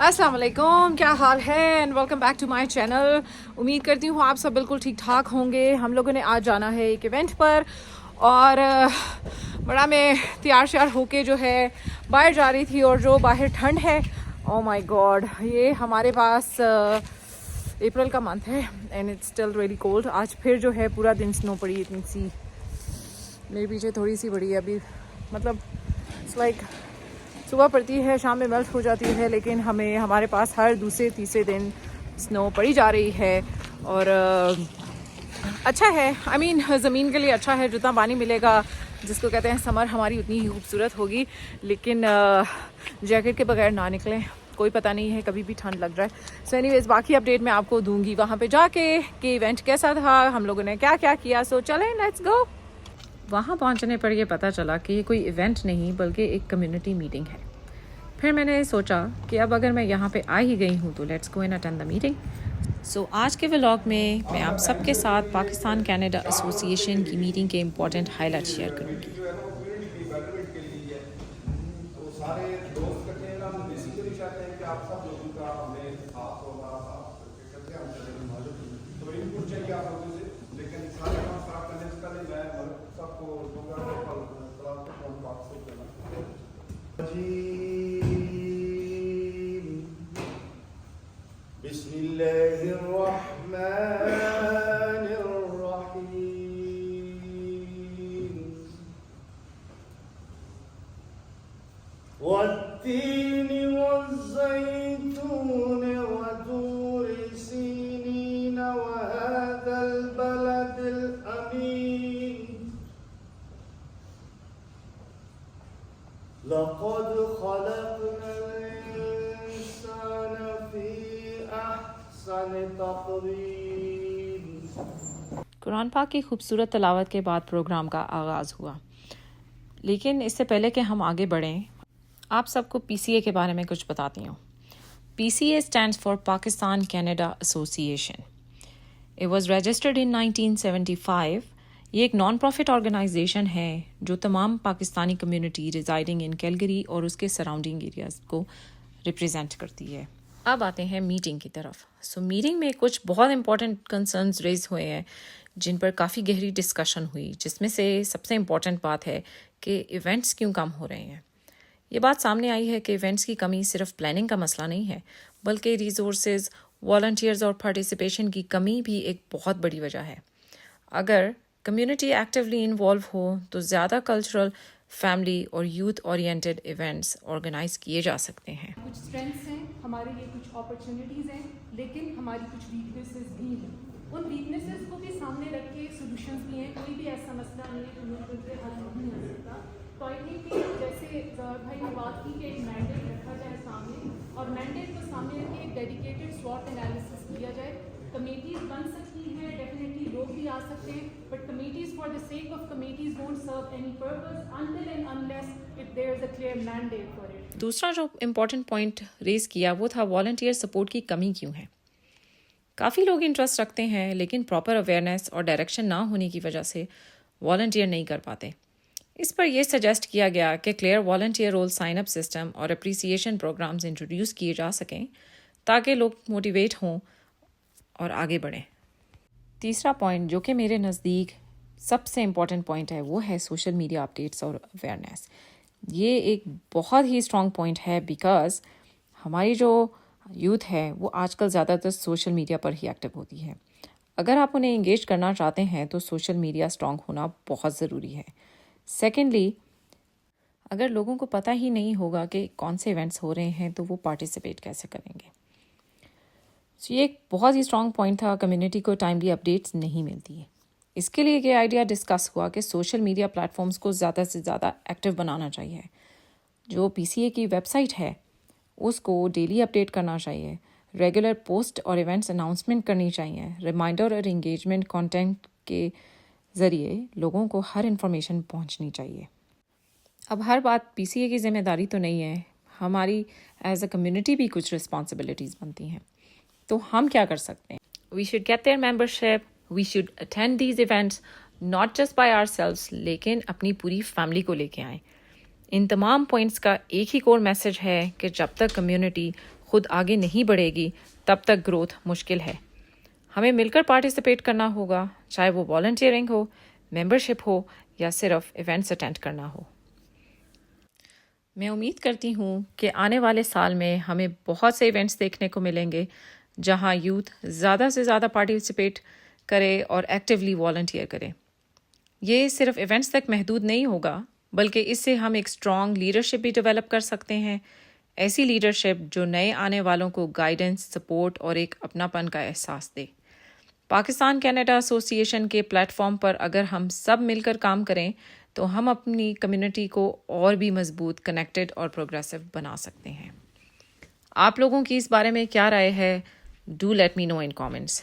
अस्सलाम वालेकुम, क्या हाल है and welcome back to my channel. उम्मीद करती हूँ आप सब बिल्कुल ठीक ठाक होंगे। हम लोगों ने आज जाना है एक इवेंट पर और बड़ा मैं तैयार श्यार होके जो है बाहर जा रही थी और जो बाहर ठंड है, ओ माय गॉड, ये हमारे पास अप्रैल का मंथ है and it's still really cold. आज फिर जो है पूरा दिन स्नो पड़ी, इतनी सी मेरे पीछे थोड़ी सी बड़ी है अभी, मतलब इट्स लाइक सुबह पड़ती है, शाम में मेल्ट हो जाती है, लेकिन हमारे पास हर दूसरे तीसरे दिन स्नो पड़ी जा रही है। और अच्छा है, आई मीन ज़मीन के लिए अच्छा है, जितना पानी मिलेगा, जिसको कहते हैं समर, हमारी उतनी ही खूबसूरत होगी। लेकिन जैकेट के बगैर ना निकलें, कोई पता नहीं है कभी भी ठंड लग जाए। सो एनीवेज, बाकी अपडेट मैं आपको दूंगी वहाँ पे जाके कि इवेंट कैसा था, हम लोगों ने क्या क्या किया। सो चलें, लेट्स गो। वहाँ पहुँचने पर यह पता चला कि ये कोई इवेंट नहीं बल्कि एक कम्युनिटी मीटिंग है। फिर मैंने सोचा कि अब अगर मैं यहाँ पे आ ही गई हूँ तो let's go and attend the meeting. So आज के व्लॉग में मैं आप सबके साथ पाकिस्तान कनाडा एसोसिएशन की मीटिंग के इम्पॉर्टेंट हाईलाइट शेयर करूँगी। والتين والزيتون وطور سينين وهذا البلد الأمين لقد خلقنا الإنسان في أحسن تقويم۔ कुरान पाक की खूबसूरत तलावत के बाद प्रोग्राम का आगाज़ हुआ, लेकिन इससे पहले कि हम आगे बढ़ें, आप सबको PCA के बारे में कुछ बताती हूँ। PCA stands for Pakistan Canada Association. It was registered in 1975. ये एक नॉन प्रॉफिट ऑर्गेनाइजेशन है जो तमाम पाकिस्तानी कम्युनिटी रिजाइडिंग इन कैलगरी और उसके सराउंडिंग एरियाज़ को रिप्रेजेंट करती है। अब आते हैं मीटिंग की तरफ। सो मीटिंग में कुछ बहुत इंपॉर्टेंट कंसर्न्स रेज हुए हैं जिन पर काफ़ी गहरी डिस्कशन हुई, जिसमें से सबसे इम्पॉर्टेंट बात है कि इवेंट्स क्यों कम हो रहे हैं। ये बात सामने आई है कि इवेंट्स की कमी सिर्फ प्लानिंग का मसला नहीं है, बल्कि रिसोर्सेज, वॉलंटियर्स और पार्टिसिपेशन की कमी भी एक बहुत बड़ी वजह है। अगर कम्युनिटी एक्टिवली इन्वॉल्व हो तो ज़्यादा कल्चरल, फैमिली और यूथ ओरिएंटेड इवेंट्स ऑर्गेनाइज किए जा सकते हैं। कुछ स्ट्रेंथ्स हैं हमारे लिए, कुछ अपॉर्चुनिटीज़ हैं, लेकिन हमारी कुछ वीकनेसेस भी हैं। उन वीकनेसेस को भी सामने रख के सॉल्यूशंस भी हैं। कोई भी ऐसा मसला नहीं है जो मिलकर के हल नहीं हो सकता। तो आई थिंक कि जैसे भाई ने बात की कि एक मैंडेट रखा जाए सामने, और मैंडेट को सामने रख के एक डेडिकेटेड स्वॉट एनालिसिस किया जाए। कमेटीज़ बन सकती हैं, डेफिनेटली लोग भी आ सकते हैं, but committees for the sake of committees don't serve any purpose until and unless if there is a clear mandate for it. दूसरा जो इम्पोर्टेंट पॉइंट रेज किया वो था वॉलंटियर सपोर्ट की कमी क्यों है। काफ़ी लोग इंटरेस्ट रखते हैं, लेकिन प्रॉपर अवेयरनेस और डायरेक्शन ना होने की वजह से वॉलंटियर नहीं कर पाते। इस पर यह सजेस्ट किया गया कि clear volunteer role sign up system और अप्रिसिएशन प्रोग्राम्स इंट्रोड्यूस किए जा सकें ताकि लोग मोटिवेट हों और आगे बढ़ें। तीसरा पॉइंट जो कि मेरे नज़दीक सबसे इम्पॉर्टेंट पॉइंट है वो है सोशल मीडिया अपडेट्स और अवेयरनेस। ये एक बहुत ही स्ट्रॉन्ग पॉइंट है बिकॉज़ हमारी जो यूथ है वो आजकल ज़्यादातर सोशल मीडिया पर ही एक्टिव होती है। अगर आप उन्हें इंगेज करना चाहते हैं तो सोशल मीडिया स्ट्रॉन्ग होना बहुत ज़रूरी है। सेकेंडली, अगर लोगों को पता ही नहीं होगा कि कौन से इवेंट्स हो रहे हैं तो वो पार्टिसिपेट कैसे करेंगे। सो ये एक बहुत ही स्ट्रॉन्ग पॉइंट था, कम्युनिटी को टाइमली अपडेट्स नहीं मिलती है। इसके लिए ये आइडिया डिस्कस हुआ कि सोशल मीडिया प्लेटफॉर्म्स को ज़्यादा से ज़्यादा एक्टिव बनाना चाहिए। जो PCA की वेबसाइट है उसको डेली अपडेट करना चाहिए, रेगुलर पोस्ट और इवेंट्स अनाउंसमेंट करनी चाहिए, रिमाइंडर और इंगेजमेंट कंटेंट के ज़रिए लोगों को हर इन्फॉर्मेशन पहुंचनी चाहिए। अब हर बात PCA की ज़िम्मेदारी तो नहीं है, हमारी एज अ कम्युनिटी भी कुछ रिस्पॉन्सिबिलिटीज़ बनती हैं। तो हम क्या कर सकते हैं? We should get their membership, we should attend these events not just by ourselves, लेकिन अपनी पूरी फैमिली को लेके आएँ। इन तमाम पॉइंट्स का एक ही कोर मैसेज है कि जब तक कम्युनिटी خود آگے نہیں بڑھے گی تب تک گروتھ مشکل ہے. ہمیں مل کر پارٹیسپیٹ کرنا ہوگا، چاہے وہ والنٹیئرنگ ہو، ممبرشپ ہو یا صرف ایونٹس اٹینڈ کرنا ہو. میں امید کرتی ہوں کہ آنے والے سال میں ہمیں بہت سے ایونٹس دیکھنے کو ملیں گے جہاں یوتھ زیادہ سے زیادہ پارٹیسپیٹ کرے اور ایکٹیولی والنٹیئر کرے. یہ صرف ایونٹس تک محدود نہیں ہوگا، بلکہ اس سے ہم ایک اسٹرانگ لیڈرشپ بھی ڈیولپ کر سکتے ہیں، ایسی لیڈرشپ جو نئے آنے والوں کو گائیڈنس، سپورٹ اور ایک اپناپن کا احساس دے. پاکستان کینیڈا ایسوسی ایشن کے پلیٹ فارم پر اگر ہم سب مل کر کام کریں تو ہم اپنی کمیونٹی کو اور بھی مضبوط، کنیکٹڈ اور پروگریسو بنا سکتے ہیں. آپ لوگوں کی اس بارے میں کیا رائے ہے؟ Do let me know in comments.